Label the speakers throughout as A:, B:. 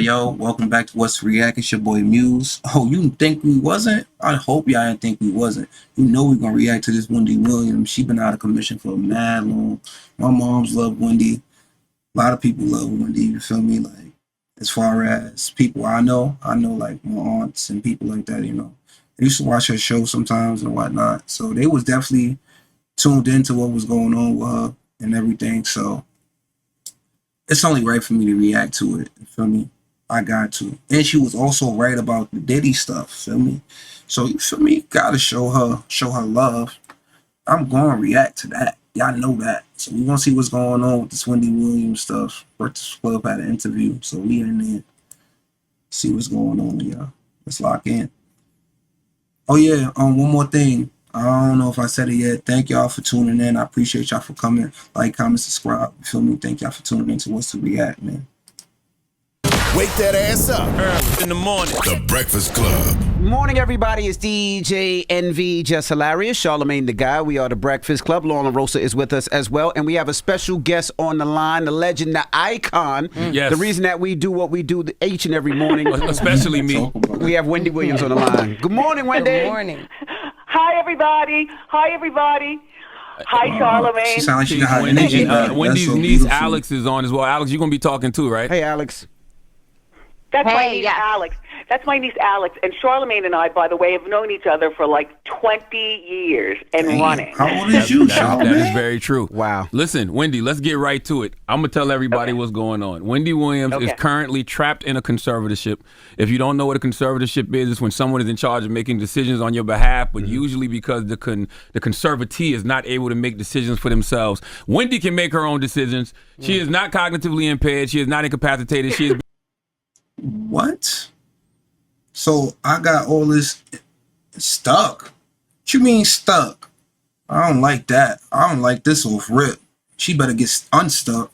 A: Yo. Welcome back to What's React. It's your boy Muse. Oh, you think we wasn't? I hope y'all didn't think we wasn't. You know we're going to react to this Wendy Williams. She been out of commission for mad long. My moms love Wendy. A lot of people love Wendy, you feel me? Like, as far as people I know like my aunts and people like that, you know. I used to watch her show sometimes and whatnot. So they was definitely tuned into what was going on with her and everything. So it's only right for me to react to it. You feel me? I got to. And she was also right about the Diddy stuff. Feel me? So you feel me? Gotta show her love. I'm gonna react to that. Y'all know that. So we're gonna see what's going on with this Wendy Williams stuff. Breakfast Club had an interview, so we in there. See what's going on, y'all. Let's lock in. Oh yeah, one more thing. I don't know if I said it yet. Thank y'all for tuning in. I appreciate y'all for coming. Like, comment, subscribe. You feel me? Thank y'all for tuning in to What's to React, man.
B: Wake that ass up.
C: In the morning.
B: The Breakfast Club.
D: Morning, everybody. It's DJ NV, Just Hilarious, Charlemagne the Guy. We are the Breakfast Club. Lauren Rosa is with us as well. And we have a special guest on the line, the legend, the icon.
C: Yes.
D: The reason that we do what we do each and every morning.
C: Especially me.
D: We have Wendy Williams on the line. Good morning, Wendy.
E: Good morning.
F: Hi, everybody. Hi, Charlemagne.
A: She sounds like she got high energy.
C: Wendy's
A: so
C: niece
A: beautiful.
C: Alex is on as well. Alex, you're going to be talking too, right?
D: Hey, Alex.
F: That's my niece, Alex. That's my niece, Alex. And Charlemagne and I, by the way, have known each other for like 20 years and running.
A: How old is you, Charlemagne?
C: That is very true.
D: Wow.
C: Listen, Wendy, let's get right to it. I'm going to tell everybody what's going on. Wendy Williams is currently trapped in a conservatorship. If you don't know what a conservatorship is, it's when someone is in charge of making decisions on your behalf, but usually because the conservatee is not able to make decisions for themselves. Wendy can make her own decisions. She is not cognitively impaired. She is not incapacitated. She is...
A: What? So I got all this stuck. What you mean stuck? I don't like that. I don't like this off rip. She better get unstuck.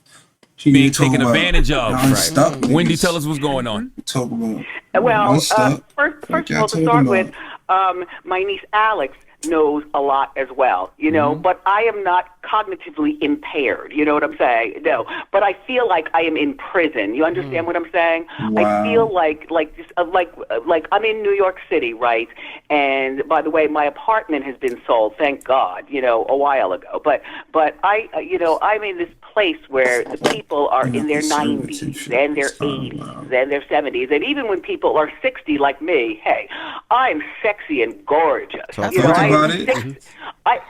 A: She
C: being taken advantage of.
A: Unstuck.
C: Right. Wendy, tell us what's going on.
A: Talk about.
F: Well, first of all, to start with, my niece Alex knows a lot as well, you know, but I am not cognitively impaired, you know what I'm saying? No, but I feel like I am in prison. You understand what I'm saying?
A: Wow.
F: I feel like I'm in New York City, right? And by the way, my apartment has been sold, thank God, you know, a while ago. But I, you know, I'm in this place where the people are in their 90s and their 80s and their 70s, and even when people are 60 like me, hey, I'm sexy and gorgeous.
A: Talk about it.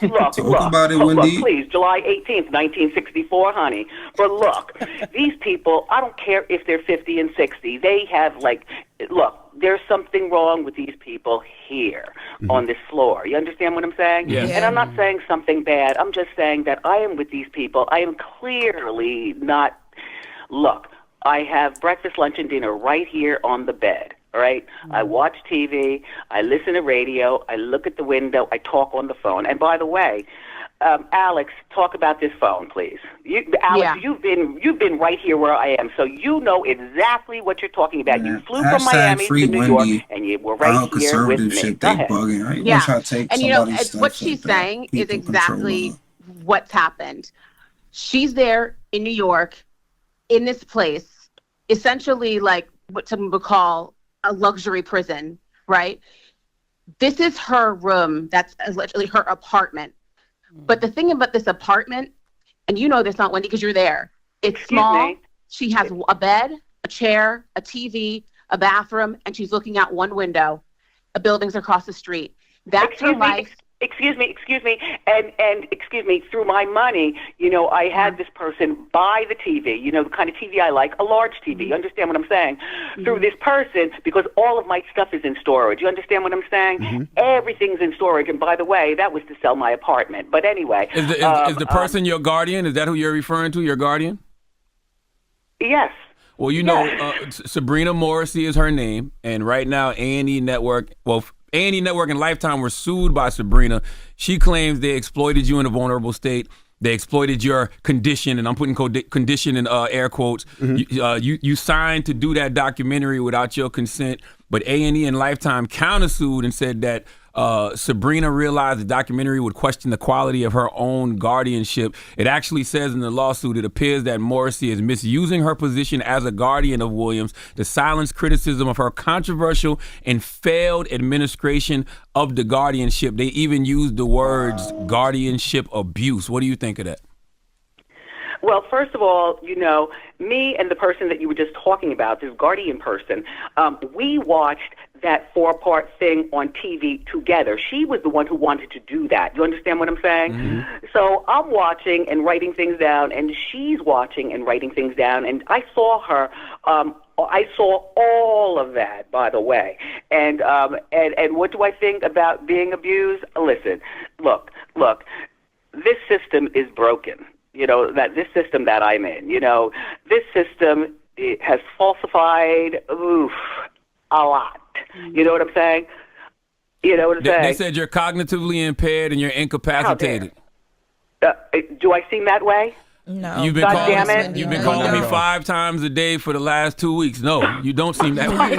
F: Look,
A: about it, Wendy.
F: Look, please, July 18th, 1964, honey. But look, these people, I don't care if they're 50 and 60. They have, look, there's something wrong with these people here on this floor. You understand what I'm saying?
C: Yes.
F: And I'm not saying something bad. I'm just saying that I am with these people. I am clearly not... Look, I have breakfast, lunch, and dinner right here on the bed. All right. I watch TV. I listen to radio. I look at the window. I talk on the phone. And by the way, Alex, talk about this phone, please. Alex, you've been right here where I am, so you know exactly what you're talking about. You flew from Miami to New York, and you were right here with me. Go ahead.
E: And you know what she's saying is exactly what's happened. She's there in New York, in this place, essentially like what some would call a luxury prison, right? This is her room. That's literally her apartment. But the thing about this apartment, and you know this, not Wendy, because you're there. It's small. She has a bed, a chair, a TV, a bathroom, and she's looking out one window. The buildings across the street. That's her life.
F: Excuse me, and excuse me, through my money, you know, I had this person buy the TV, you know, the kind of TV I like, a large TV, you understand what I'm saying? Through this person, because all of my stuff is in storage, you understand what I'm saying? Everything's in storage, and by the way, that was to sell my apartment, but anyway.
C: Is the person your guardian? Is that who you're referring to, your guardian?
F: Yes.
C: Well, you know, Sabrina Morrissey is her name, and right now A&E Network, A&E Network and Lifetime were sued by Sabrina. She claims they exploited you in a vulnerable state. They exploited your condition, and I'm putting condition in air quotes. You signed to do that documentary without your consent, but A&E and Lifetime countersued and said that Sabrina realized the documentary would question the quality of her own guardianship. It actually says in the lawsuit, it appears that Morrissey is misusing her position as a guardian of Williams to silence criticism of her controversial and failed administration of the guardianship. They even used the words guardianship abuse. What do you think of that?
F: Well, first of all, me and the person that you were just talking about, this guardian person, we watched that 4-part thing on TV together. She was the one who wanted to do that. You understand what I'm saying? Mm-hmm. So I'm watching and writing things down, and she's watching and writing things down, and I saw her. I saw all of that, by the way. And what do I think about being abused? Listen, look. This system is broken. That this system that I'm in. This system has falsified a lot. You know what I'm saying?
C: They said you're cognitively impaired and you're incapacitated.
F: Do I seem that way?
G: No.
C: You've been calling me 5 times a day for the last 2 weeks. No, you don't seem that way.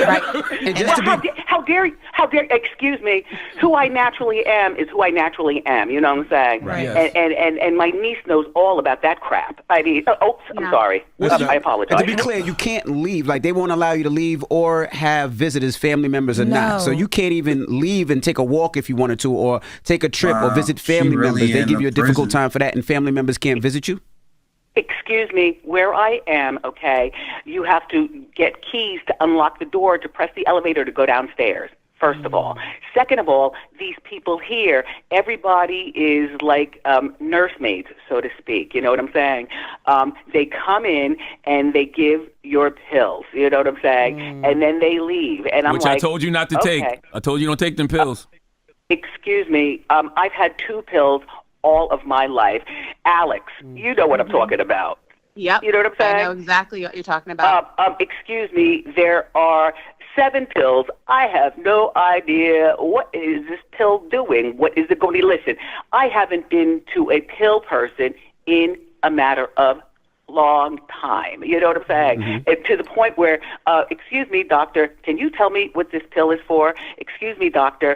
F: Right. And just how dare you? Excuse me. Who I naturally am is who I naturally am. You know what I'm saying?
C: Right. Yes.
F: And my niece knows all about that crap. I mean, I'm sorry. I apologize.
D: And to be clear, you can't leave. Like, they won't allow you to leave or have visitors, family members or not. So you can't even leave and take a walk if you wanted to, or take a trip or visit family members. They give you a difficult time for that, and family members can't visit you?
F: Excuse me, where I am, okay, you have to get keys to unlock the door to press the elevator to go downstairs, first of all. Second of all, these people here, everybody is like nursemaids, so to speak. You know what I'm saying? They come in and they give your pills, you know what I'm saying? And then they leave. And I'm
C: Which I told you not to take. I told you don't take them pills.
F: Excuse me, I've had 2 pills all of my life. Alex, you know what I'm talking about.
E: Yep.
F: You know what I'm saying?
E: I know exactly what you're talking about.
F: Excuse me, there are 7 pills. I have no idea what is this pill doing. What is it going to listen? I haven't been to a pill person in a matter of long time. You know what I'm saying? And to the point where, excuse me, doctor, can you tell me what this pill is for? Excuse me, doctor,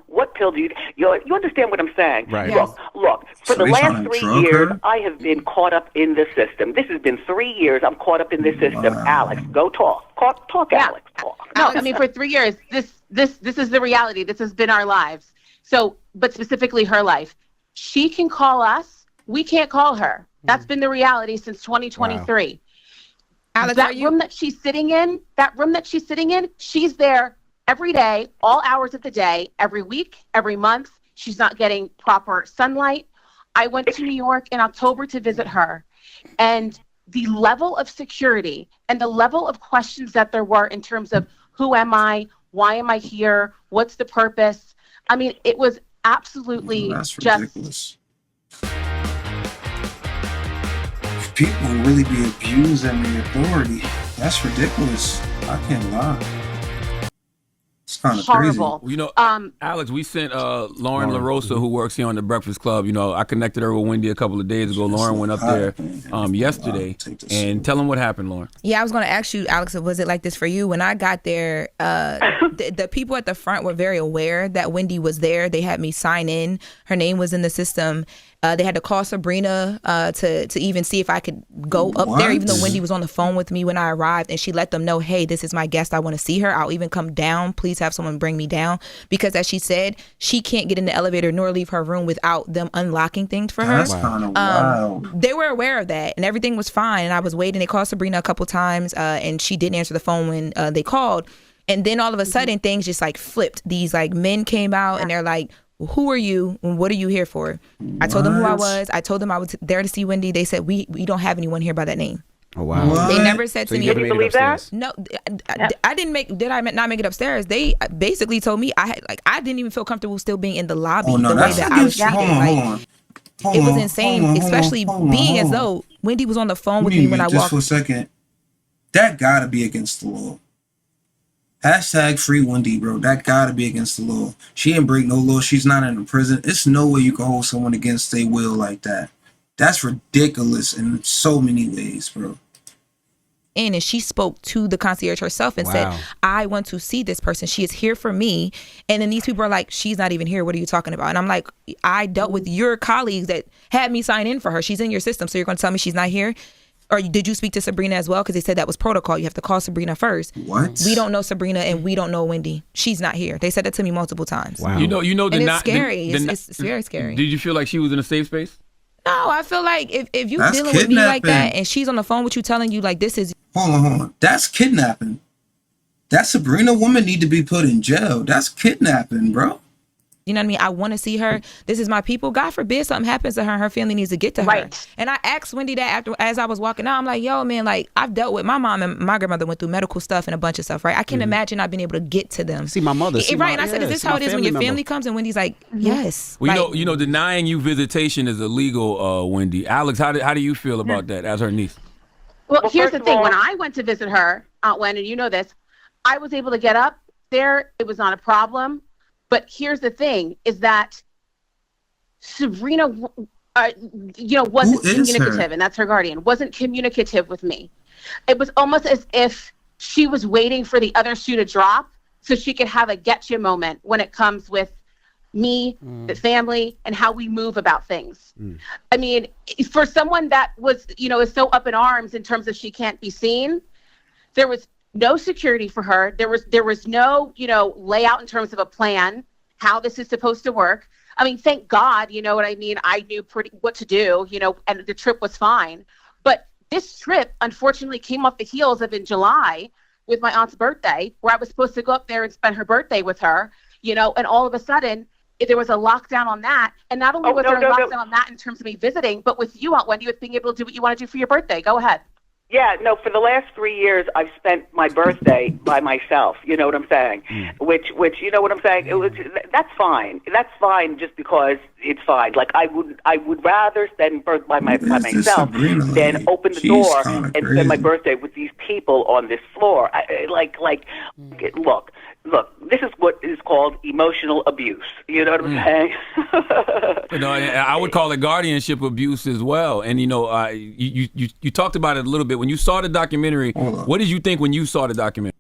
F: what pill do you understand what I'm saying? Right. Look, for the last 3 years, I have been caught up in the system. This has been 3 years I'm caught up in this system. Alex, go talk. Talk, Alex, talk.
E: No, I mean, for 3 years, this is the reality. This has been our lives. So, but specifically her life. She can call us. We can't call her. That's been the reality since 2023. Wow. Alex, that room that she's sitting in, she's there every day, all hours of the day, every week, every month. She's not getting proper sunlight. I went to New York in October to visit her, and the level of security and the level of questions that there were in terms of who am I, why am I here, what's the purpose? I mean, it was absolutely
A: ridiculous. People really be abusing the authority. That's ridiculous. I can't lie. It's kind of
E: horrible.
A: Crazy.
C: You know, Alex, we sent Lauren LaRosa, who works here on the Breakfast Club. You know, I connected her with Wendy a couple of days ago. Lauren went up there yesterday. And tell them what happened, Lauren.
G: Yeah, I was going to ask you, Alex, was it like this for you? When I got there, the people at the front were very aware that Wendy was there. They had me sign in. Her name was in the system. They had to call Sabrina to even see if I could go up there, even though Wendy was on the phone with me when I arrived, and she let them know, hey, this is my guest. I want to see her. I'll even come down. Please have someone bring me down. Because as she said, she can't get in the elevator nor leave her room without them unlocking things for her.
A: That's kind of wild.
G: They were aware of that, and everything was fine. And I was waiting. They called Sabrina a couple times, and she didn't answer the phone when they called. And then all of a sudden, things just like flipped. These like men came out, and they're like, who are you and what are you here for? I told them who I was. I told them I was there to see Wendy. They said, we don't have anyone here by that name.
D: Oh, wow.
A: What?
G: They never said to me.
F: Did you believe that?
G: No, I didn't did I not make it upstairs? They basically told me I didn't even feel comfortable still being in the lobby the way that I was treated. It was insane, especially being as though Wendy was on the phone with me when I walked.
A: Just for a second, that gotta be against the law. Hashtag free Wendy, bro. That gotta be against the law. She didn't break no law. She's not in a prison. It's no way you can hold someone against their will like that. That's ridiculous in so many ways, bro.
G: in and she spoke to the concierge herself and said, I want to see this person. She is here for me. And then these people are like, she's not even here. What are you talking about? And I'm like, I dealt with your colleagues that had me sign in for her. She's in your system. So you're going to tell me she's not here? Or did you speak to Sabrina as well? Because they said that was protocol. You have to call Sabrina first.
A: What?
G: We don't know Sabrina and we don't know Wendy. She's not here. They said that to me multiple times.
C: Wow. You know,
G: and it's scary. It's very scary.
C: Did you feel like she was in a safe space?
G: No, I feel like if you're dealing with me like that and she's on the phone with you telling you like this is...
A: Hold on. That's kidnapping. That Sabrina woman need to be put in jail. That's kidnapping, bro.
G: You know what I mean? I want to see her. This is my people. God forbid something happens to her and her family needs to get to her. And I asked Wendy that as I was walking out. I'm like, yo, man, like I've dealt with my mom and my grandmother went through medical stuff and a bunch of stuff, right? I can't imagine not being able to get to them.
D: See my mother.
G: Right. And I said, is this how it is when your family comes? And Wendy's like, yes.
C: Well, you know, denying you visitation is illegal, Wendy. Alex, how do you feel about that as her niece?
E: Well, here's the thing. When I went to visit her, Aunt Wen, and you know this, I was able to get up there. It was not a problem. But here's the thing, is that Sabrina, wasn't communicative, and that's her guardian, wasn't communicative with me. It was almost as if she was waiting for the other shoe to drop so she could have a getcha moment when it comes with me, the family, and how we move about things. I mean, for someone that was, is so up in arms in terms of she can't be seen, there was no security for her. There was no, layout in terms of a plan, how this is supposed to work. I mean, thank God, you know what I mean? I knew what to do, and the trip was fine. But this trip, unfortunately, came off the heels of in July with my aunt's birthday, where I was supposed to go up there and spend her birthday with her, and all of a sudden, there was a lockdown on that. And not only was there a lockdown on that in terms of me visiting, but with you, Aunt Wendy, with being able to do what you want to do for your birthday. Go ahead.
F: Yeah, no, for the last 3 years, I've spent my birthday by myself. You know what I'm saying? Which, you know what I'm saying? That's fine. That's fine just because it's fine. Like, I would rather spend birth by myself than open the door and spend my birthday with these people on this floor. Look, this is what is called emotional abuse. You know what I'm saying?
C: I would call it guardianship abuse as well. And, you talked about it a little bit. When you saw the documentary, what did you think when you saw the documentary?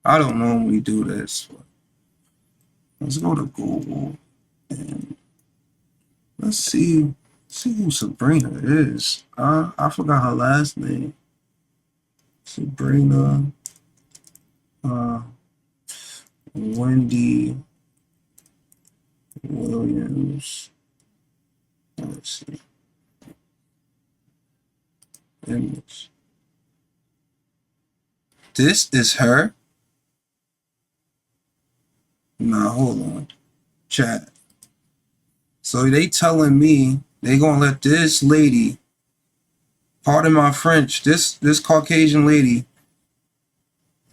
A: I don't normally do this. Let's go to Google and let's see who Sabrina is. I forgot her last name. Sabrina Wendy Williams. Let's see. Image. This is her? Nah, hold on. Chat. So they telling me they gonna let this lady, pardon my French, this Caucasian lady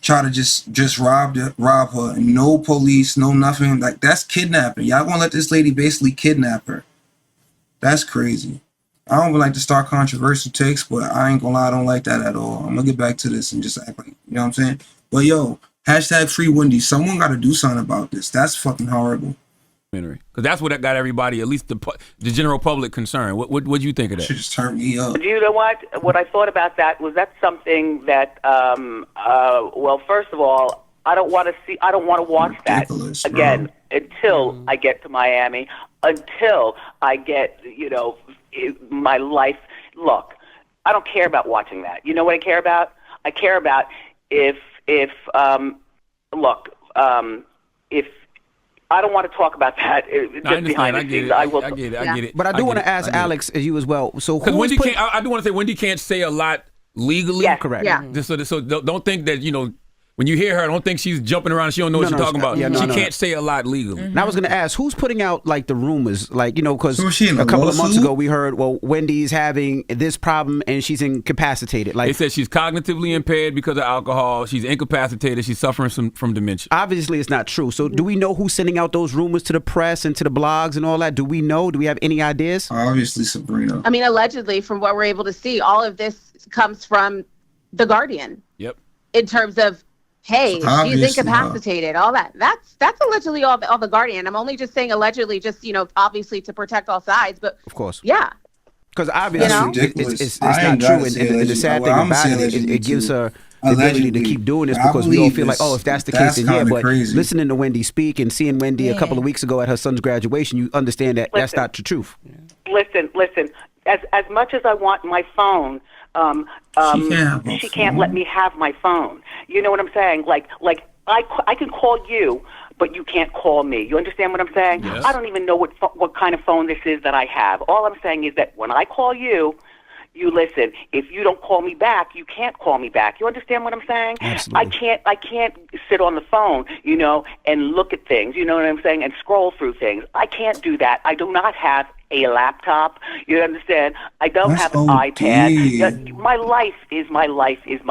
A: try to just rob her, and no police, no nothing. Like, that's kidnapping. Y'all gonna let this lady basically kidnap her. That's crazy. I don't like to start controversial takes, but I ain't gonna lie, I don't like that at all. I'm gonna get back to this and just act like, you know what I'm saying? But yo, hashtag free Wendy. Someone gotta do something about this. That's fucking horrible.
C: Because that's what got everybody, at least the general public, concerned. What do you think of that?
A: Should just turn me up.
F: Do you know what? What I thought about that was that's something that, well, first of all, I don't want to watch that again until I get to Miami, until I get, my life. Look, I don't care about watching that. You know what I care about? I care about if I don't want to talk about that. Just behind the scenes. I get it.
D: But I do want to ask Alex, you as well. So
C: Wendy I do want to say Wendy can't say a lot legally.
F: Yes.
D: Correct.
E: Yeah.
C: So don't think that, when you hear her, don't think she's jumping around. She don't know what she's talking about. She can't say a lot legally.
D: And I was going to ask, who's putting out like the rumors? Like, because
A: a
D: couple of months ago we heard, well, Wendy's having this problem and she's incapacitated. Like,
C: they said she's cognitively impaired because of alcohol. She's incapacitated. She's suffering from dementia.
D: Obviously, it's not true. So do we know who's sending out those rumors to the press and to the blogs and all that? Do we know? Do we have any ideas?
A: Obviously, Sabrina.
E: I mean, allegedly, from what we're able to see, all of this comes from The Guardian.
C: Yep.
E: In terms of, hey, she's incapacitated, all that. That's allegedly all the Guardian. I'm only just saying allegedly, just, obviously to protect all sides. But
D: of course.
E: Yeah.
D: Because obviously it's not true, and the sad thing about it gives her the ability to keep doing this because we all feel like, oh, if that's the case, then yeah. But listening to Wendy speak and seeing Wendy a couple of weeks ago at her son's graduation, you understand that that's not the truth.
F: Listen. As much as I want my phone, she can't let me have my phone. You know what I'm saying? Like I can call you, but you can't call me. You understand what I'm saying?
C: Yes.
F: I don't even know what kind of phone this is that I have. All I'm saying is that when I call you, you listen. If you don't call me back, you can't call me back. You understand what I'm saying?
D: Absolutely.
F: I can't sit on the phone, and look at things, you know what I'm saying, and scroll through things. I can't do that. I do not have a laptop. You understand? I don't have an iPad. My life is my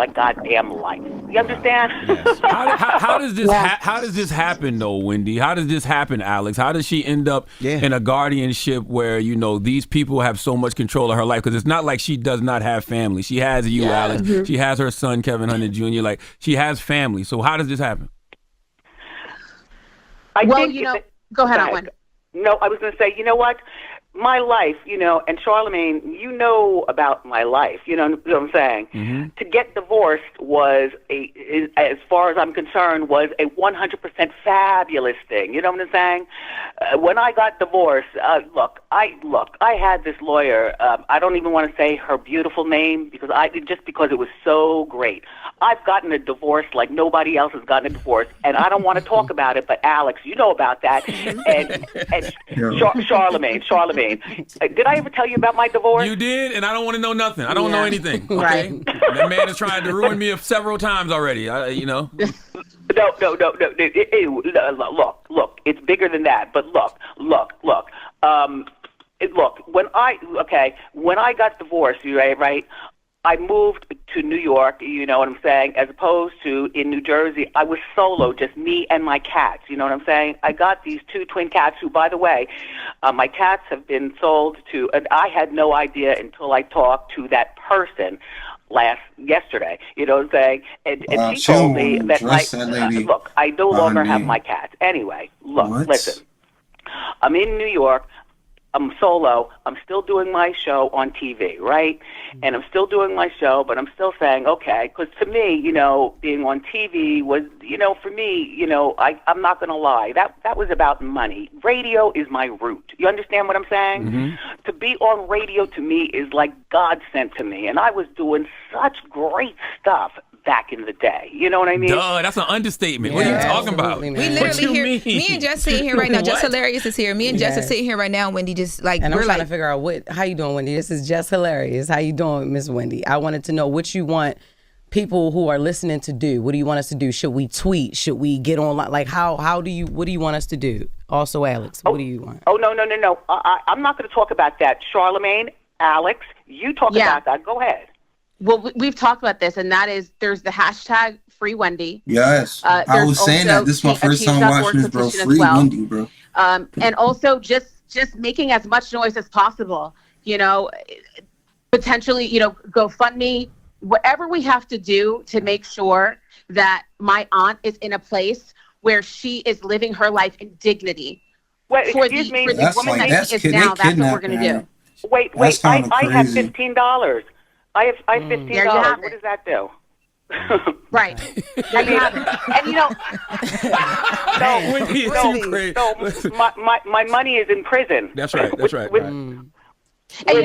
F: goddamn life. You understand?
C: Yes. How does this how does this happen though, Wendy? How does this happen, Alex? How does she end up in a guardianship where these people have so much control of her life? Because it's not like she does not have family. She has you, Alex. Mm-hmm. She has her son, Kevin Hunter Jr. Like she has family. So how does this happen?
E: Go ahead, Owen.
F: No, I was going to say, you know what? My life, and Charlamagne, you know about my life, you know what I'm saying? Mm-hmm. To get divorced was, as far as I'm concerned, was a 100% fabulous thing. You know what I'm saying? When I got divorced, look, I had this lawyer. I don't even want to say her beautiful name because it was so great. I've gotten a divorce like nobody else has gotten a divorce, and I don't want to talk about it. But Alex, you know about that, and Charlamagne. Did I ever tell you about my divorce?
C: You did, and I don't want to know nothing. I don't know anything. Okay? Right. That man has tried to ruin me several times already. No. Look, it's bigger than that. But look. When I got divorced, right? I moved to New York, you know what I'm saying, as opposed to in New Jersey. I was solo, just me and my cats, you know what I'm saying? I got these 2 twin cats who, by the way, my cats have been sold to, and I had no idea until I talked to that person yesterday, you know what I'm saying? And she told me that, look, I no longer have my cats. Anyway, listen, I'm in New York. I'm solo. I'm still doing my show on TV, right? And I'm still doing my show, but I'm still saying, okay, because to me, being on TV was, for me, I'm not going to lie. That was about money. Radio is my root. You understand what I'm saying? Mm-hmm. To be on radio to me is like God sent to me. And I was doing such great stuff back in the day. You know what I mean? Duh, that's an understatement. What are you talking about?
G: We literally here. Me and Jess sitting here right now. Jess Hilarious is here. Me and Jess are sitting here right now. Wendy just like,
H: and I'm trying to figure out how you doing, Wendy? This is Jess Hilarious. How you doing, Miss Wendy? I wanted to know what you want people who are listening to do. What do you want us to do? Should we tweet? Should we get online? Like what do you want us to do? Also, Alex, what do you want?
F: Oh, no. I'm not going to talk about that. Charlamagne, Alex, you talk about that. Go ahead.
E: Well, we've talked about this, and that is there's the hashtag Free Wendy.
A: Yes, I was saying that. This is my first time watching this, bro. Free Wendy, bro.
E: And also just making as much noise as possible. Potentially, GoFundMe, whatever we have to do to make sure that my aunt is in a place where she is living her life in dignity.
F: Well, excuse me.
E: For the woman that she is now, that's what we're going to do.
F: Wait. I have $15. I have $15. What does that do?
E: Right. There you have it. And
F: my money is in prison.
C: That's right.
E: And I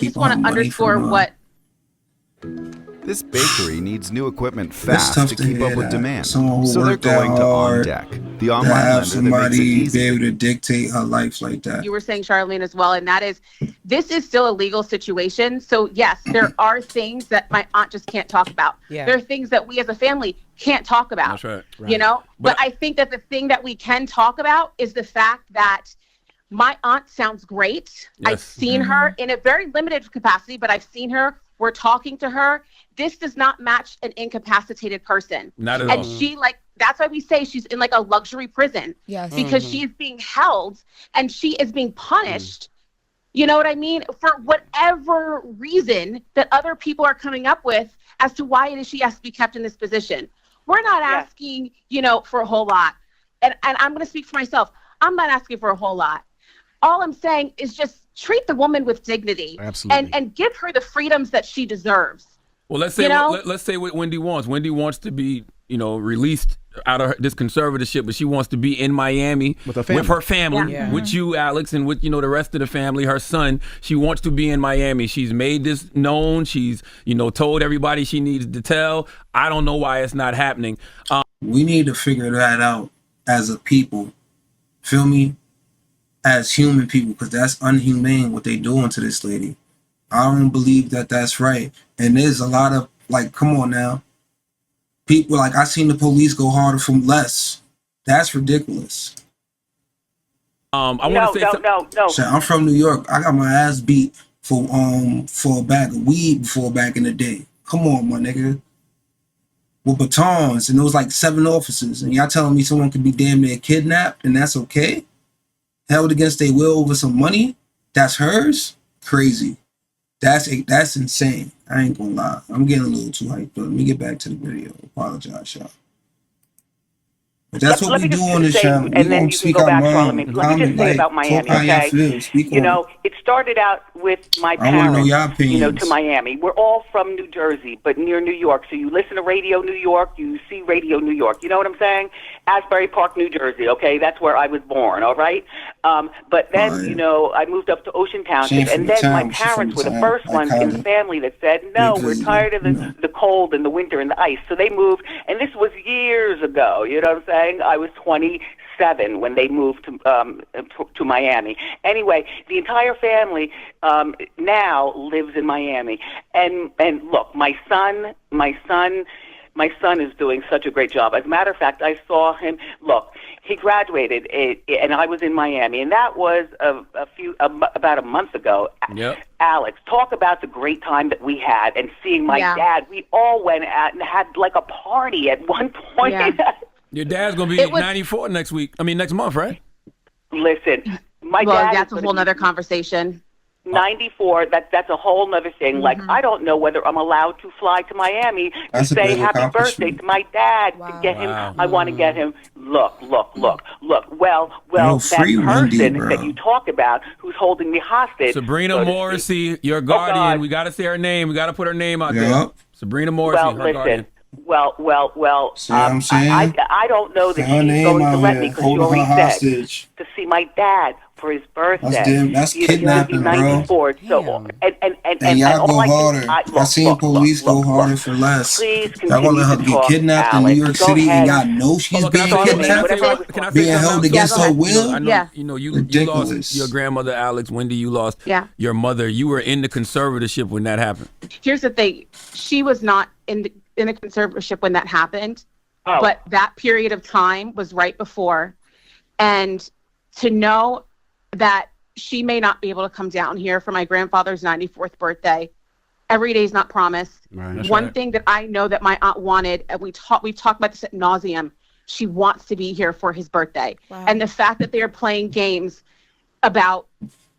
E: just want to underscore what.
I: This bakery needs new equipment fast to keep up with demand, so they're going to On Deck, the online lender that makes it easy.
A: Be able to dictate her life like that.
E: You were saying, Charlamagne, as well, and that is, this is still a legal situation. So yes, there are things that my aunt just can't talk about. Yeah. There are things that we as a family can't talk about.
C: That's right.
E: But I think that the thing that we can talk about is the fact that my aunt sounds great. Yes. I've seen her in a very limited capacity, but I've seen her. We're talking to her. This does not match an incapacitated person.
C: Not at all.
E: And she, that's why we say she's in a luxury prison. Yes. Because she is being held and she is being punished. You know what I mean? For whatever reason that other people are coming up with as to why it is she has to be kept in this position. We're not asking, for a whole lot. And I'm going to speak for myself. I'm not asking for a whole lot. all I'm saying is just treat the woman with dignity.
D: Absolutely.
E: And give her the freedoms that she deserves.
C: Well, let's say let's say what Wendy wants. Wendy wants to be, released out of this conservatorship, but she wants to be in Miami with her family, with you, Alex, and with the rest of the family, her son. She wants to be in Miami. She's made this known. She's told everybody she needs to tell. I don't know why it's not happening.
A: We need to figure that out as a people. Feel me? As human people, because that's unhumane what they doing to this lady. I don't believe that that's right. And there's a lot of come on now. People I seen the police go harder from less. That's ridiculous.
F: I want to say no.
A: So I'm from New York. I got my ass beat for a bag of weed before back in the day. Come on, my nigga. With batons, and it was 7 officers, and y'all telling me someone could be damn near kidnapped and that's okay? Held against their will over some money? That's hers? Crazy. That's insane. I ain't gonna lie. I'm getting a little too hyped, but let me get back to the video. Apologize, y'all. But that's what we do on this channel.
F: And then you can go back, Charlamagne. Let me just say about Miami, okay? It started out with my parents, to Miami. We're all from New Jersey, but near New York. So you listen to Radio New York, you see Radio New York. You know what I'm saying? Asbury Park, New Jersey, okay? That's where I was born, all right? But then, I moved up to Ocean Township, and then my parents were the first ones in the family that said, no, we're tired of the cold and the winter and the ice. So they moved, and this was years ago, you know what I'm saying? I was 27 when they moved to Miami. Anyway, the entire family now lives in Miami. And look, my son is doing such a great job. As a matter of fact, I saw him. Look, he graduated, and I was in Miami, and that was about a month ago.
C: Yep.
F: Alex, talk about the great time that we had, and seeing my dad. We all went out and had a party at one point.
G: Yeah.
C: Your dad's gonna be 94 next month, right?
F: Listen, my dad.
E: That's a whole nother conversation.
F: 94. That's a whole nother thing.
E: Mm-hmm.
F: I don't know whether I'm allowed to fly to Miami to say happy birthday to my dad.
G: Wow.
F: To get him. I want to get him. Look. Well, that
A: person
F: that you talk about who's holding me hostage.
C: Sabrina Morrissey, your guardian. We got to say her name. We got to put her name out there. Sabrina Morrissey, her guardian.
F: Well.
A: See what I'm saying?
F: I don't know that she's going to let me because she already said to see my dad for his birthday.
A: That's kidnapping, bro.
F: So,
A: and y'all go harder. I seen police go harder for less. Y'all gonna let her get kidnapped in New York City, and y'all know she's being kidnapped, being held against her will.
C: You lost your grandmother, Alex. Wendy, you lost your mother. You were in the conservatorship when that happened.
E: Here's the thing: she was not in the conservatorship when that happened, but that period of time was right before, and to know that she may not be able to come down here for my grandfather's 94th birthday. Every day is not promised.
D: Right.
E: One thing that I know that my aunt wanted, and we've talked about this ad nauseum, she wants to be here for his birthday.
G: Wow.
E: And the fact that they're playing games about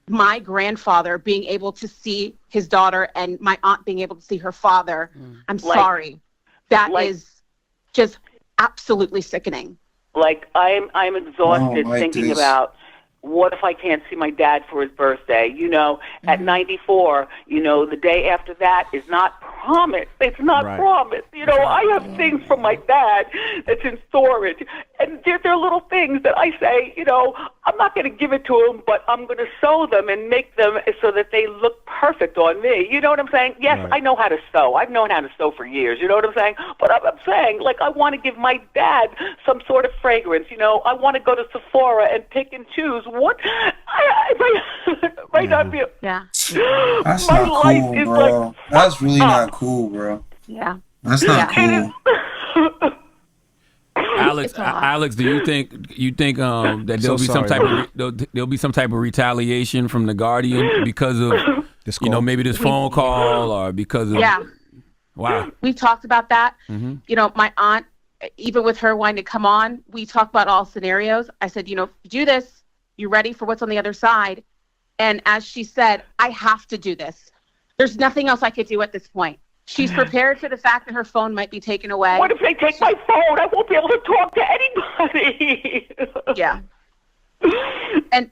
E: my grandfather being able to see his daughter and my aunt being able to see her father, I'm sorry. That is just absolutely sickening.
F: I'm exhausted thinking about, what if I can't see my dad for his birthday? At 94, the day after that is not promised. It's not promised. I have things from my dad that's in storage. And there are little things that I say, I'm not going to give it to him, but I'm going to sew them and make them so that they look perfect on me. You know what I'm saying? Yes, I know how to sew. I've known how to sew for years. You know what I'm saying? But I'm saying, I want to give my dad some sort of fragrance. I want to go to Sephora and pick and choose. What? I might not be.
E: Yeah.
A: That's not cool, bro. That's really not cool, bro.
E: Yeah.
A: That's not cool.
C: Alex, do you think that there'll be some type of retaliation from the Guardian because of this maybe this phone call or because of wow.
E: We talked about that.
C: Mm-hmm.
E: My aunt, even with her wanting to come on, we talked about all scenarios. I said, do this. You ready for what's on the other side? And as she said, I have to do this. There's nothing else I could do at this point. She's prepared for the fact that her phone might be taken away.
F: What if they take my phone? I won't be able to talk to anybody.
E: Yeah. And,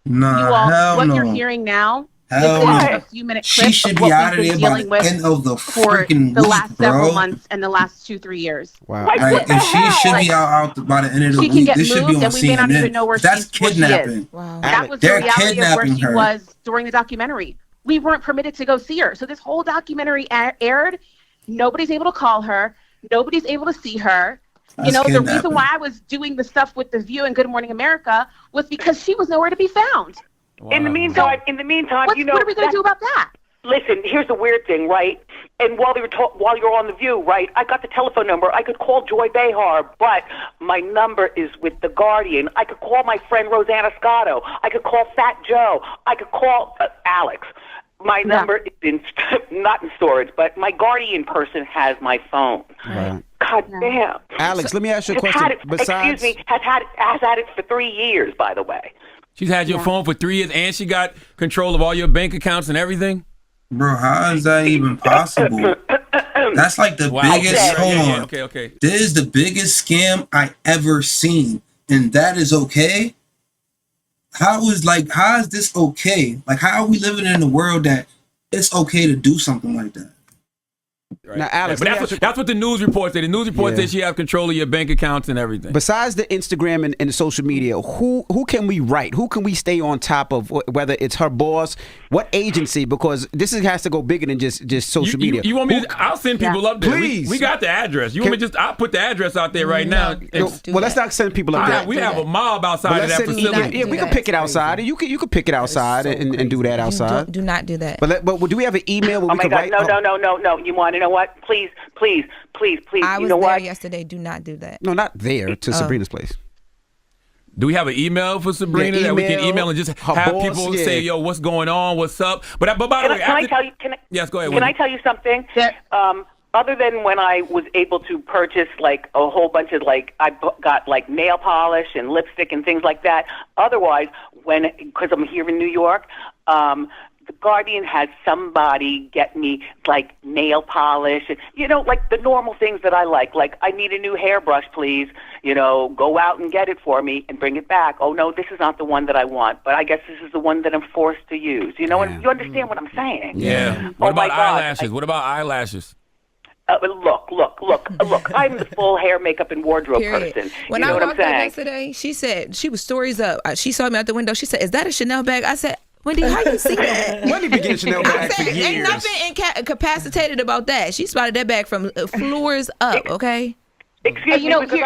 A: Nah,
E: what you're hearing now.
A: Hell
E: this is a few-minute clip.
A: She should be out of there by the end of the freaking
E: the
A: week,
E: last several months and the last 2-3 years.
D: Wow.
A: Like, if she should be out by the end of the week,
E: can get
A: this should be on
E: moved, and we may not even know
A: CNN.
E: where
A: That's
E: she is.
A: kidnapping.
G: Wow.
E: That was the
A: They're
E: reality of where she
A: kidnapping her.
E: was during the documentary. We weren't permitted to go see her. So this whole documentary aired. Nobody's able to call her. Nobody's able to see her.
A: That's
E: you know,
A: kidnapping.
E: the reason why I was doing the stuff with The View and Good Morning America was because she was nowhere to be found.
C: Wow.
F: In the meantime,
E: what are we going to do about that?
F: Listen, here's the weird thing, right? And while you're on The View, right, I got the telephone number. I could call Joy Behar, but my number is with The Guardian. I could call my friend Rosanna Scotto. I could call Fat Joe. I could call Alex. My number is not in storage, but my Guardian person has my phone.
D: Right.
F: God damn.
D: Alex, let me ask you a question. Besides,
F: has had it for 3 years, by the way.
C: She's had your phone for 3 years, and she got control of all your bank accounts and everything?
A: Bro, how is that even possible? That's like the biggest. Hold on.
C: Okay.
A: This is the biggest scam I ever seen, and that is okay. How is this okay? Like, how are we living in a world that it's okay to do something like that?
C: Right.
D: Now, Alex,
C: but that's what the news report said. The news report said she has control of your bank accounts and everything.
D: Besides the Instagram and the social media, who can we write? Who can we stay on top of? Whether it's her boss, what agency? Because this has to go bigger than just social media.
C: You want me to? I'll send people up there.
D: Please.
C: We got the address. You want me just? I'll put the address out there right now.
D: Well, let's not send people up there.
C: We have a mob outside of that facility.
D: Yeah, we can pick it outside. You can pick it outside and do that outside.
G: Do not do that.
D: But do we have an email where we can write?
F: No. You want to know what? Please.
G: I was
F: you know
G: there
F: what?
G: yesterday. Do not do that.
D: No, not there. To Sabrina's place.
C: Do we have an email for Sabrina that we can email and just have
D: boss,
C: people say, "Yo, what's going on? What's up?" But by the way,
F: can I tell you?
C: Yes, go ahead.
F: Can I tell you something? Other than when I was able to purchase like a whole bunch of got like nail polish and lipstick and things like that. Otherwise, because I'm here in New York, The Guardian has somebody get me like nail polish and, like the normal things that I like. Like, I need a new hairbrush, please. Go out and get it for me and bring it back. Oh, no, this is not the one that I want, but I guess this is the one that I'm forced to use. You understand what I'm saying?
C: Yeah. What about eyelashes? What about eyelashes?
F: Look. I'm the full hair, makeup, and wardrobe person.
G: When I walked in yesterday, she said, she was stories up. She saw me out the window. She said, "Is that a Chanel bag?" I said, "Wendy, how you see that?"
D: Wendy been getting Chanel bags for years.
G: Ain't nothing incapacitated about that. She spotted that bag from floors up, okay?
F: Excuse me, because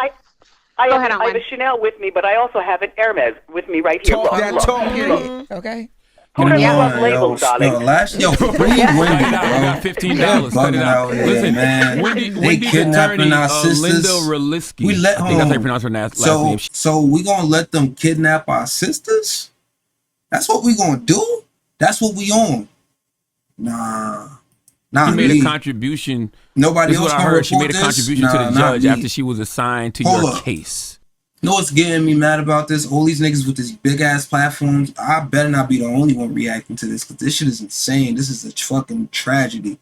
F: I have a Chanel with me, but I also have an Hermes with me right here.
D: Look.
G: Okay.
F: Who doesn't love labels, darling?
A: Bring Wendy,
C: We got $15. Cut it out. Listen,
A: man.
C: Wendy's
A: kidnapping
C: attorney,
A: our sisters.
C: Linda Relisky. I think that's how you pronounce her last name.
A: So we gonna let them kidnap our sisters? That's what we gonna do? That's what we on? Nah.
C: She made a contribution.
A: Nobody
C: else. This is what I heard. She made a contribution to the judge after she was assigned to your case.
A: You know what's getting me mad about this? All these niggas with these big ass platforms. I better not be the only one reacting to this, because this shit is insane. This is a fucking tragedy.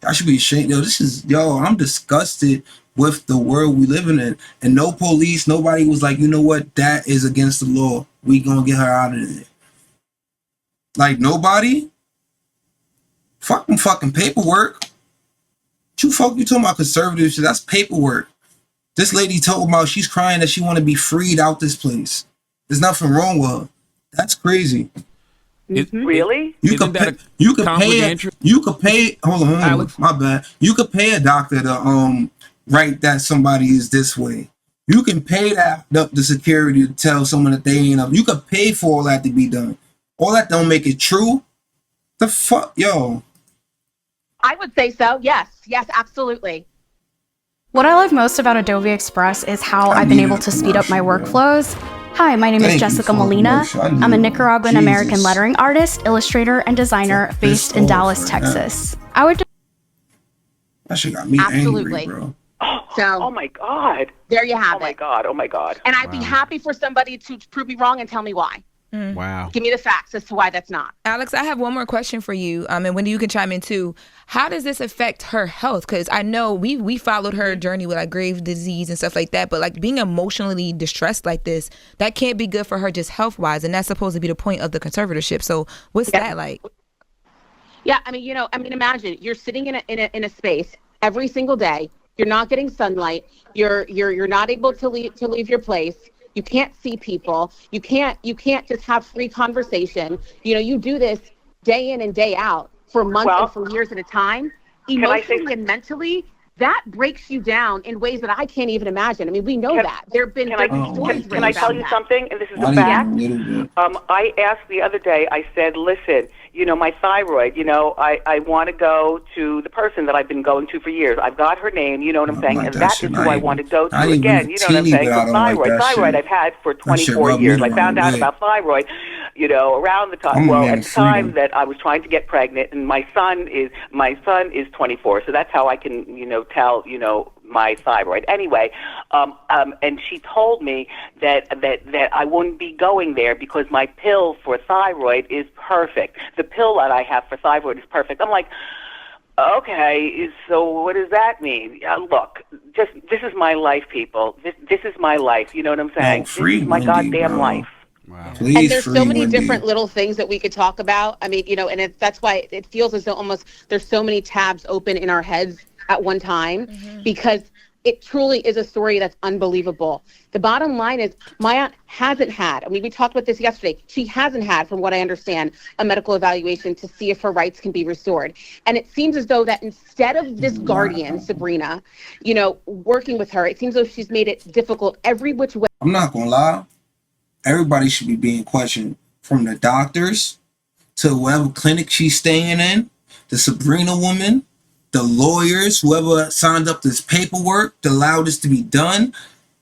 A: I should be ashamed. I'm disgusted with the world we living in. And no police, nobody was like, you know what? That is against the law. We gonna get her out of there. Like, nobody? Fucking paperwork. You talking about conservative shit? That's paperwork. This lady talking about she's crying that she want to be freed out this place. There's nothing wrong with her. That's crazy.
F: Really?
A: You could pay. Hold on, Alex. My bad. You could pay a doctor to write that somebody is this way. You can pay the security to tell someone that they ain't up. You could pay for all that to be done. All that don't make it true. The fuck, yo.
E: I would say so. Yes, absolutely.
J: What I like most about Adobe Express is how I've been able to speed up my workflows. Hi, my name is Jessica Molina. I'm a Nicaraguan American lettering artist, illustrator, and designer based in Dallas, Texas.
A: That shit got me angry, bro.
F: Oh my God.
E: There you have it.
F: Oh my God.
E: And I'd be happy for somebody to prove me wrong and tell me why.
D: Wow.
E: Give me the facts as to why that's not.
G: Alex, I have one more question for you. And Wendy, you can chime in too. How does this affect her health? Because I know we followed her journey with like Graves' disease and stuff like that. But like being emotionally distressed like this, that can't be good for her just health wise. And that's supposed to be the point of the conservatorship. So what's that like?
E: Yeah, I mean, imagine you're sitting in a space every single day. You're not getting sunlight. You're not able to leave your place. You can't see people. You can't just have free conversation. You do this day in and day out for months and for years at a time. Emotionally and mentally, that breaks you down in ways that I can't even imagine. I mean, we know that. There have been stories.
F: Can I tell you something? And this is a fact. I asked the other day, I said, listen, my thyroid, I want to go to the person that I've been going to for years. I've got her name, you know what I'm saying? And that is who I want to go to again, you know what I'm saying? So thyroid I've had for 24 years. I found out about thyroid, around the time, at the time that I was trying to get pregnant, and my son is 24, so that's how I can, tell, my thyroid. Anyway, and she told me that I wouldn't be going there because my pill for thyroid is perfect. The pill that I have for thyroid is perfect. I'm like, okay, so what does that mean? Look, this is my life, people. This is my life. You know what I'm saying? This is my goddamn life.
D: Wow.
E: Please, and there's so many different little things that we could talk about. I mean, and that's why it feels as though almost there's so many tabs open in our heads at one time, because it truly is a story that's unbelievable. The bottom line is my aunt hasn't had, I mean, we talked about this yesterday, she hasn't had, from what I understand, a medical evaluation to see if her rights can be restored. And it seems as though that instead of this guardian, Sabrina, working with her, it seems as though she's made it difficult every which way.
A: I'm not going to lie. Everybody should be being questioned, from the doctors to whatever clinic she's staying in, the Sabrina woman, the lawyers, whoever signed up this paperwork to allow this to be done.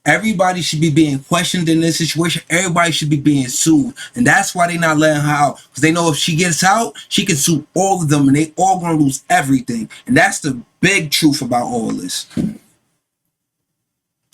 A: Everybody should be being questioned in this situation. Everybody should be being sued. And that's why they're not letting her out. Because they know if she gets out, she can sue all of them and they all going to lose everything. And that's the big truth about all of this.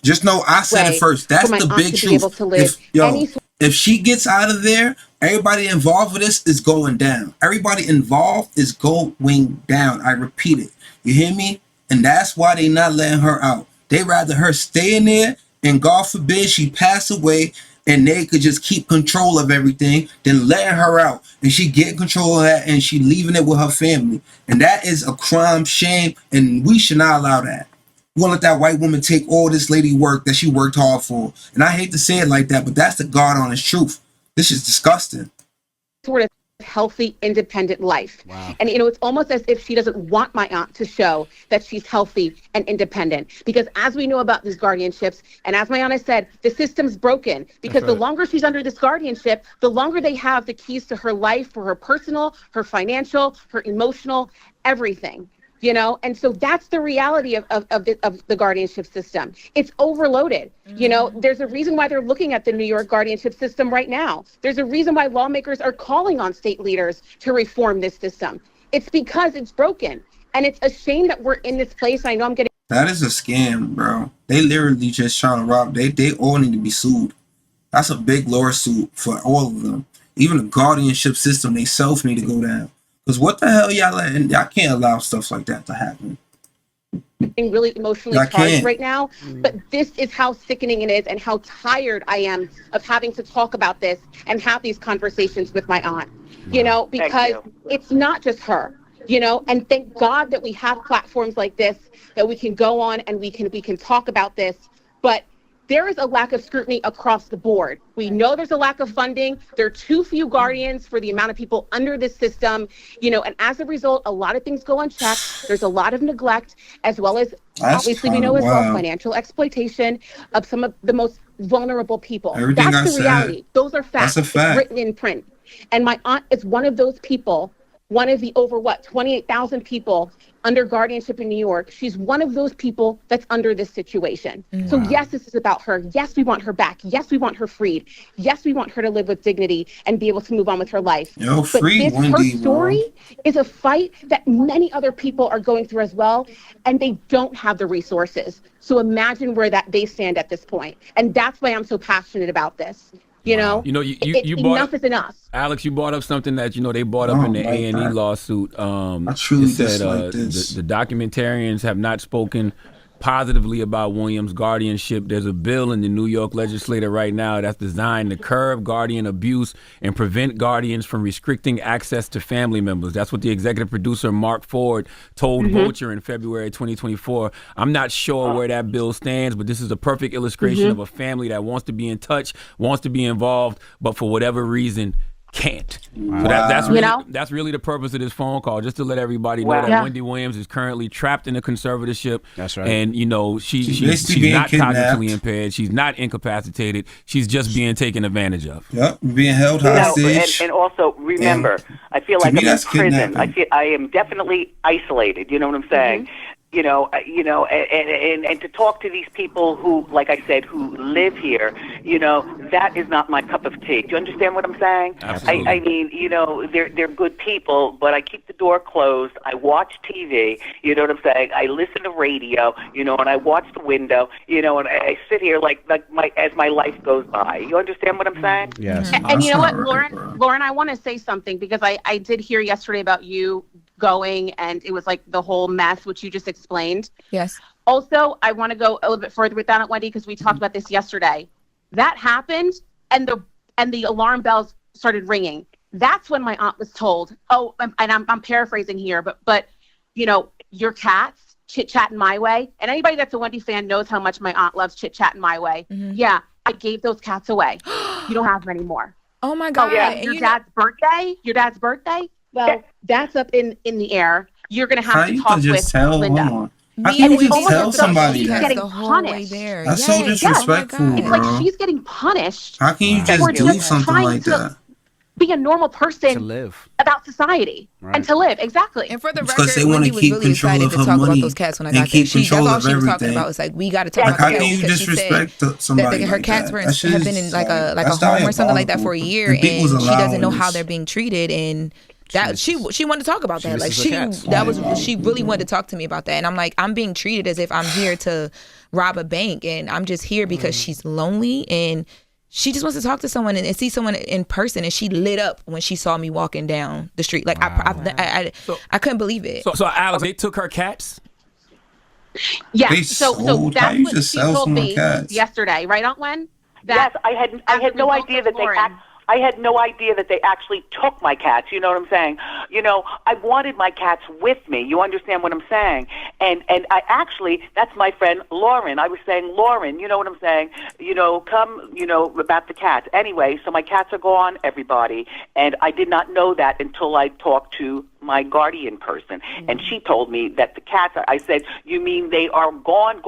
A: Just know I said it first. That's the big truth. If she gets out of there, everybody involved with this is going down. Everybody involved is going down. I repeat it. You hear me? And that's why they not letting her out. They rather her stay in there, and God forbid she pass away and they could just keep control of everything than letting her out. And she get control of that and she leaving it with her family. And that is a crime, shame, and we should not allow that. We want to let that white woman take all this lady work that she worked hard for. And I hate to say it like that, but that's the God honest truth. This is disgusting.
E: Sort of healthy, independent life. Wow. And it's almost as if she doesn't want my aunt to show that she's healthy and independent, because as we know about these guardianships, and as my aunt has said, the system's broken, because the longer she's under this guardianship, the longer they have the keys to her life, for her personal, her financial, her emotional, everything. And so that's the reality of the guardianship system. It's overloaded. There's a reason why they're looking at the New York guardianship system right now. There's a reason why lawmakers are calling on state leaders to reform this system. It's because it's broken. And it's a shame that we're in this place. I know I'm getting...
A: That is a scam, bro. They literally just trying to rob. They all need to be sued. That's a big lawsuit for all of them. Even the guardianship system, they self need to go down. Because what the hell y'all letting? Y'all can't allow stuff like that to happen.
E: Really emotionally charged right now, but this is how sickening it is and how tired I am of having to talk about this and have these conversations with my aunt, because it's not just her, and thank God that we have platforms like this that we can go on and we can talk about this, but there is a lack of scrutiny across the board. We know there's a lack of funding. There are too few guardians for the amount of people under this system, and as a result, a lot of things go unchecked. There's a lot of neglect, as well as, obviously, we know as well, financial exploitation of some of the most vulnerable people. That's the reality. Those are facts. That's a fact. It's written in print. And my aunt is one of those people, one of the over 28,000 people under guardianship in New York. She's one of those people that's under this situation. So yes, this is about her. Yes, we want her back. Yes, we want her freed. Yes, we want her to live with dignity and be able to move on with her life. But her story is a fight that many other people are going through as well, and they don't have the resources. So imagine where they stand at this point. And that's why I'm so passionate about this.
C: You
E: enough is enough.
C: Alex, you brought up something that they brought up in the A&E lawsuit.
A: I truly
C: said
A: dislike this.
C: The documentarians have not spoken positively about Williams' guardianship. There's a bill in the New York legislature right now that's designed to curb guardian abuse and prevent guardians from restricting access to family members. That's what the executive producer, Mark Ford, told Vulture in February 2024. I'm not sure where that bill stands, but this is a perfect illustration of a family that wants to be in touch, wants to be involved, but for whatever reason, can't.
A: Wow.
C: So that's really the purpose of this phone call, just to let everybody know that Wendy Williams is currently trapped in a conservatorship.
D: That's right.
C: And she's not cognitively impaired. She's not incapacitated. She's just being taken advantage of.
A: Yep, being held hostage.
F: And also remember, I feel like I'm in prison. I am definitely isolated. You know what I'm saying? And to talk to these people who, like I said, who live here, that is not my cup of tea. Do you understand what I'm saying?
C: Absolutely.
F: I mean, they're good people, but I keep the door closed. I watch TV, you know what I'm saying? I listen to radio, and I watch the window, and I sit here as my life goes by. You understand what I'm saying?
D: Yes.
E: And you know what, Lauren, I want to say something because I did hear yesterday about you going, and it was like the whole mess which you just explained.
G: Yes.
E: Also, I want to go a little bit further with that, Wendy, because we talked about this yesterday. That happened, and the alarm bells started ringing. That's when my aunt was told, and I'm paraphrasing here, but your cats chit-chatting my way, and anybody that's a Wendy fan knows how much my aunt loves chit-chatting my way. Yeah, I gave those cats away. You don't have them anymore.
G: Oh my God.
E: Your dad's birthday? Well, that's up in the air. You're going to have to talk with Linda.
A: How can you just tell somebody
E: that?
A: Getting
E: punished.
A: That's so disrespectful,
E: It's like she's getting punished.
A: How can you just do something like that?
E: Be a normal person
D: to live
E: about society and to live exactly.
G: And for the record,
A: because they want to keep
G: really
A: control of her
G: talk
A: money
G: about those cats when I got
A: keep
G: there.
A: control
G: That's all
A: of
G: she was talking
A: everything.
G: about. It's like we got to talk
A: Like,
G: about
A: how can you disrespect somebody?
G: That her
A: like
G: cats
A: that?
G: have been in like a home or something like that for a year, and she doesn't know how they're being treated and. That she wanted to talk about that. Like she really wanted to talk to me about that. And I'm like, I'm being treated as if I'm here to rob a bank, and I'm just here because she's lonely and she just wants to talk to someone and see someone in person. And she lit up when she saw me walking down the street. Like I couldn't believe it.
C: So Alex, they took her cats.
E: Yeah. So that's what she told me yesterday, right, Aunt Wen?
F: Yes, I had no idea that I had no idea that they actually took my cats. You know what I'm saying? I wanted my cats with me. You understand what I'm saying? And I actually, that's my friend Lauren. I was saying, Lauren, you know what I'm saying? Come, about the cats. Anyway, so my cats are gone, everybody. And I did not know that until I talked to my guardian person. And she told me that the cats are, I said, you mean they are gone,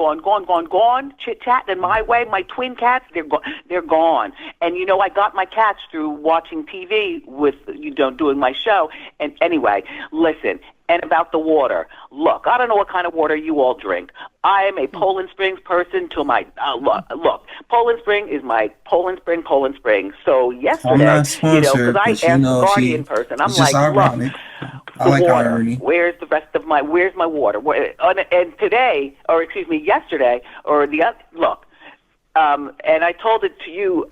F: chit-chatting my way, my twin cats, they're gone. And I got my cats through watching TV with, doing my show. And anyway, listen, and about the water. Look, I don't know what kind of water you all drink. I am a Poland Springs person to my, look, Poland Spring is my Poland Spring. So yesterday, because I asked the guardian person, I'm like,
A: ironic.
F: The water. Irony. Where's my water? And today, or excuse me, yesterday, or look, and I told it to you,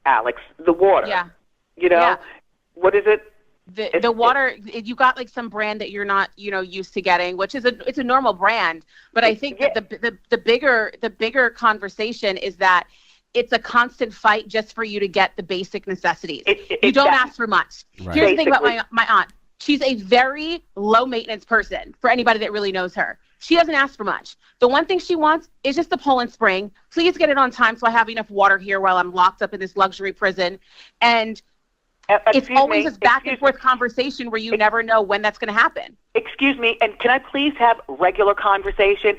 F: Alex, the water.
E: Yeah.
F: What is it?
E: The water, you got like some brand that you're not, used to getting, which is it's a normal brand. But I think that the bigger conversation is that it's a constant fight just for you to get the basic necessities. You don't ask for much. Right. Here's the thing about my aunt. She's a very low maintenance person for anybody that really knows her. She doesn't ask for much. The one thing she wants is just the Poland Spring. Please get it on time so I have enough water here while I'm locked up in this luxury prison. And it's always this back and forth conversation where you never know when that's going to happen.
F: Excuse me, and can I please have regular conversation?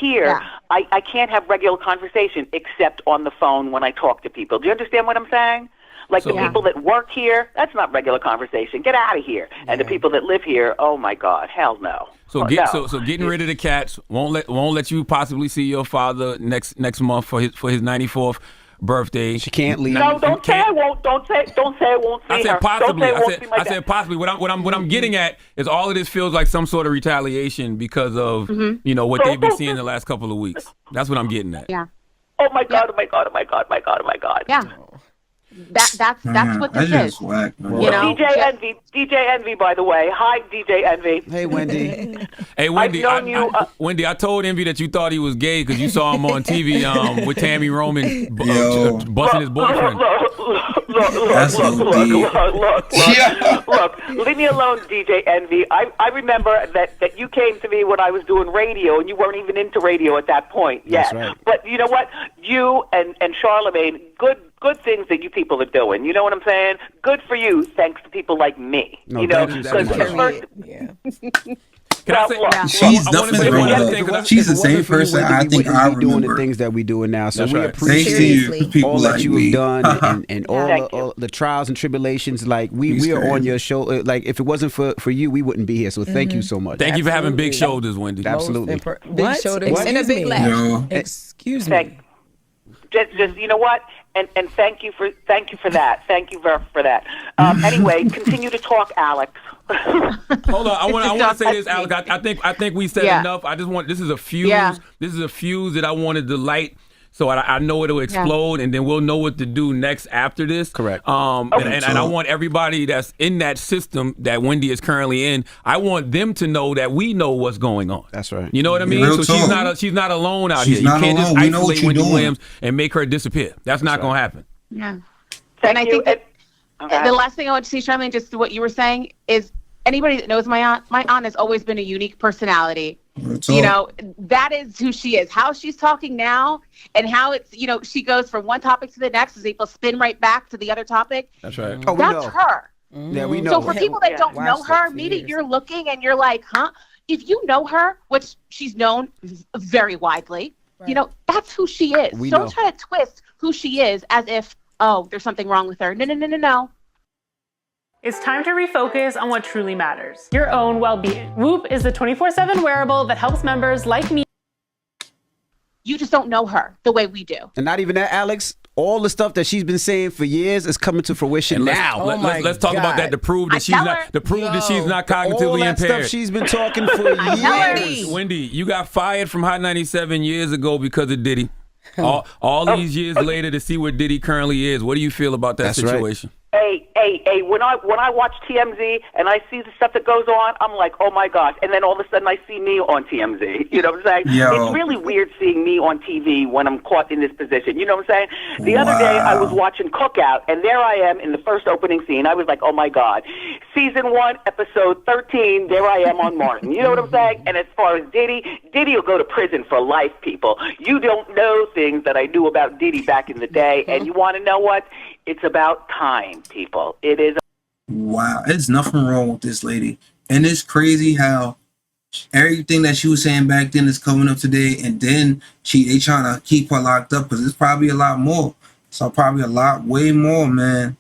F: Here, I can't have regular conversation except on the phone when I talk to people. Do you understand what I'm saying? Like the people that work here, that's not regular conversation. Get out of here. Yeah. And the people that live here, oh my God, hell no.
C: So getting rid of the cats won't let you possibly see your father next month for his 94th birthday.
D: She can't leave.
F: No, don't say I won't. Don't say I won't see her.
C: I said possibly.
F: I
C: said possibly. What I'm getting at is all of this feels like some sort of retaliation because of what they've been seeing the last couple of weeks. That's what I'm getting at.
E: Yeah.
F: Oh my God! Oh my God! Oh my God! Oh my God! Oh my God!
E: Yeah. That's what this is.
A: Whack,
E: you know,
F: DJ Envy, by the way. Hi, DJ Envy.
D: Hey, Wendy.
C: Hey, Wendy. Wendy, I told Envy that you thought he was gay because you saw him on TV with Tammy Roman busting his boyfriend.
F: Look, leave me alone, DJ Envy. I remember that you came to me when I was doing radio, and you weren't even into radio at that point yet.
D: That's right.
F: But you know what? You and Charlemagne, good things that you people are doing. You know what I'm saying? Good for you, thanks to people like me.
D: No,
F: you know,
A: she's definitely grown up. She's the same person I think I remember.
D: Doing the things that we doing now, so we
A: appreciate
D: all that you've done and all the trials and tribulations. Like we are on your show. Like if it wasn't for you, we wouldn't be here. So thank you so much.
C: Thank you for having big shoulders, Wendy.
D: Absolutely,
H: big shoulders and a big laugh. Excuse me.
F: Just you know what, and thank you for that. Thank you for that. Anyway, continue to talk, Alex.
C: Hold on, I want to say this, Alex. I think we said enough. I just want this is a fuse.
E: Yeah.
C: This is a fuse that I wanted to light. So I know it'll explode, and then we'll know what to do next after this.
D: Correct.
C: And I want everybody that's in that system that Wendy is currently in. I want them to know that we know what's going on.
D: That's right.
C: You know what I mean?
A: Real
C: So
A: talk.
C: she's not alone out
A: She's
C: here. You
A: not
C: can't
A: alone.
C: just
A: We know what
C: isolate
A: you're
C: Wendy
A: doing.
C: Williams and make her disappear. That's not going to happen.
E: Yeah.
F: Thank
E: I
F: you.
E: think that the last thing I want to see, Charlemagne, just what you were saying, is anybody that knows my aunt has always been a unique personality. You know, that is who she is. How she's talking now and how it's, you know, she goes from one topic to the next, is able to spin right back to the other topic.
C: That's right.
D: Oh,
E: That's her.
D: Yeah, we know.
E: So for people that don't know her, maybe you're looking and you're like, huh? If you know her, which she's known very widely, you know, that's who she is. Don't try to twist who she is as if, oh, there's something wrong with her. No.
K: It's time to refocus on what truly matters, your own well-being. Whoop is the 24/7 wearable that helps members like me.
E: You just don't know her the way we do.
D: And not even that, Alex. All the stuff that she's been saying for years is coming to fruition now.
C: Let's talk about that to prove that she's not cognitively impaired.
D: Stuff she's been talking for years.
C: Wendy, you got fired from Hot 97 years ago because of Diddy. All these years later to see where Diddy currently is. What do you feel about that situation?
F: Hey, when I watch TMZ and I see the stuff that goes on, I'm like, oh my gosh. And then all of a sudden I see me on TMZ. You know what I'm saying? It's really weird seeing me on TV when I'm caught in this position. You know what I'm saying? The other day I was watching Cookout, and there I am in the first opening scene. I was like, oh my God. Season 1, episode 13, there I am on Martin. You know what I'm saying? And as far as Diddy will go to prison for life, people. You don't know things that I knew about Diddy back in the day, and you want to know what? It's about time, people. It is.
A: Wow, there's nothing wrong with this lady. And it's crazy how everything that she was saying back then is coming up today, and then they trying to keep her locked up because it's probably a lot more. So probably a lot, way more, man.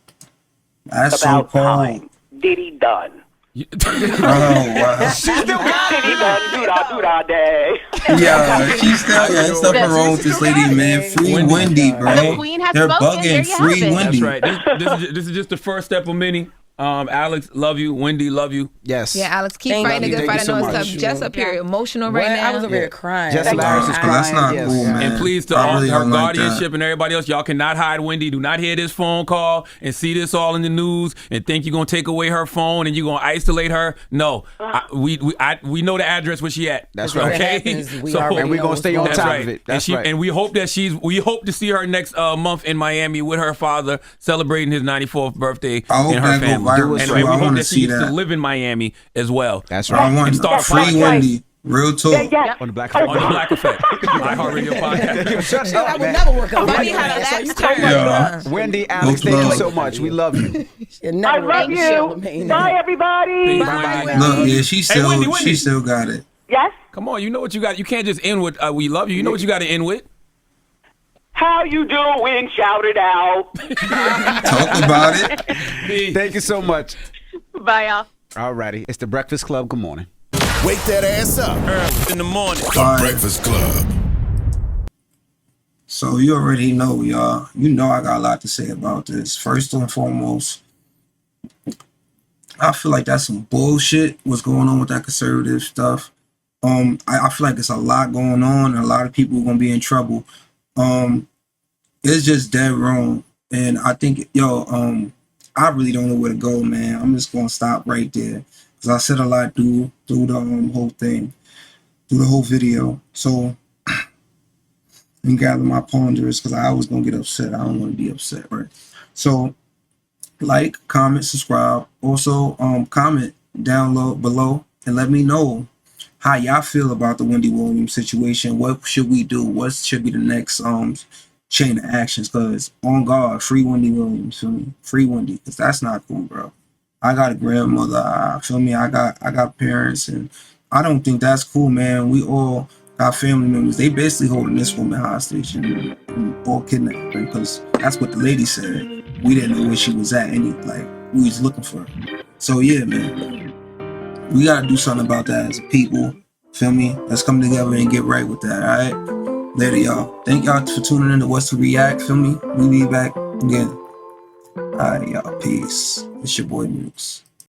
A: That's
F: about
A: so cold.
F: Time. Diddy done.
A: Oh wow.
F: She still got Diddy done. Do-da day.
A: Yeah, she's still. There's nothing wrong with this lady, man. Free Wendy, bro.
E: The queen has
A: They're
E: spoken.
A: bugging. Free Wendy.
C: That's right. This is just the first step of many. Alex, love you. Wendy, love you.
D: Yes.
G: Yeah, Alex, keep fighting the good fight. I know it's just up here emotional right now.
H: I was over here crying.
D: Just Larry is crying.
A: That's not cool, man.
C: And please, to all her guardianship and everybody else, y'all cannot hide Wendy. Do not hear this phone call and see this all in the news and think you're going to take away her phone and you're going to isolate her. No. We know the address where she at.
D: That's right.
C: Okay?
D: And we're going to stay on top of it. That's right.
C: And we hope that we hope to see her next month in Miami with her father celebrating his 94th birthday and her family. And we hope that she gets to live in Miami as well.
D: That's right.
A: I want free Wendy. Real talk.
D: On the Black Effect.
C: On the Black Effect. iHeartRadio podcast.
H: That would never work out.
G: Funny how that turn.
D: Wendy, Alex, thank you so much. We love you.
F: I love you. Bye, everybody.
C: Bye.
A: Look, yeah, she still got it.
F: Yes?
C: Come on, you know what you got. You can't just end with we love you. You know what you got to end with.
F: How you doing? Shout it out.
A: Talk about it.
D: Thank you so much.
E: Bye, y'all.
D: All righty. It's the Breakfast Club. Good morning.
B: Wake that ass up.
C: Early in the morning.
B: The Breakfast Club.
A: So you already know, y'all. You know I got a lot to say about this. First and foremost, I feel like that's some bullshit. What's going on with that conservative stuff? I feel like it's a lot going on, and a lot of people are gonna be in trouble. It's just dead wrong. And I think, I really don't know where to go, man. I'm just gonna stop right there because I said a lot through the whole thing, through the whole video. So and gather my ponders because I was gonna get upset. I don't want to be upset, right? So like, comment, subscribe. Also, comment down below and let me know how y'all feel about the Wendy Williams situation. What should we do? What should be the next chain of actions? Because on God, free Wendy Williams, feel me? Free Wendy, because that's not cool, bro. I got a grandmother, feel me? I got parents, and I don't think that's cool, man. We all got family members. They basically holding this woman hostage and all kidnapping, because that's what the lady said. We didn't know where she was at, we was looking for her. So yeah, man, we gotta do something about that as a people. Feel me? Let's come together and get right with that. All right. Later, y'all. Thank y'all for tuning in to What's to React. Feel me? We be back again. All right, y'all. Peace. It's your boy Muse.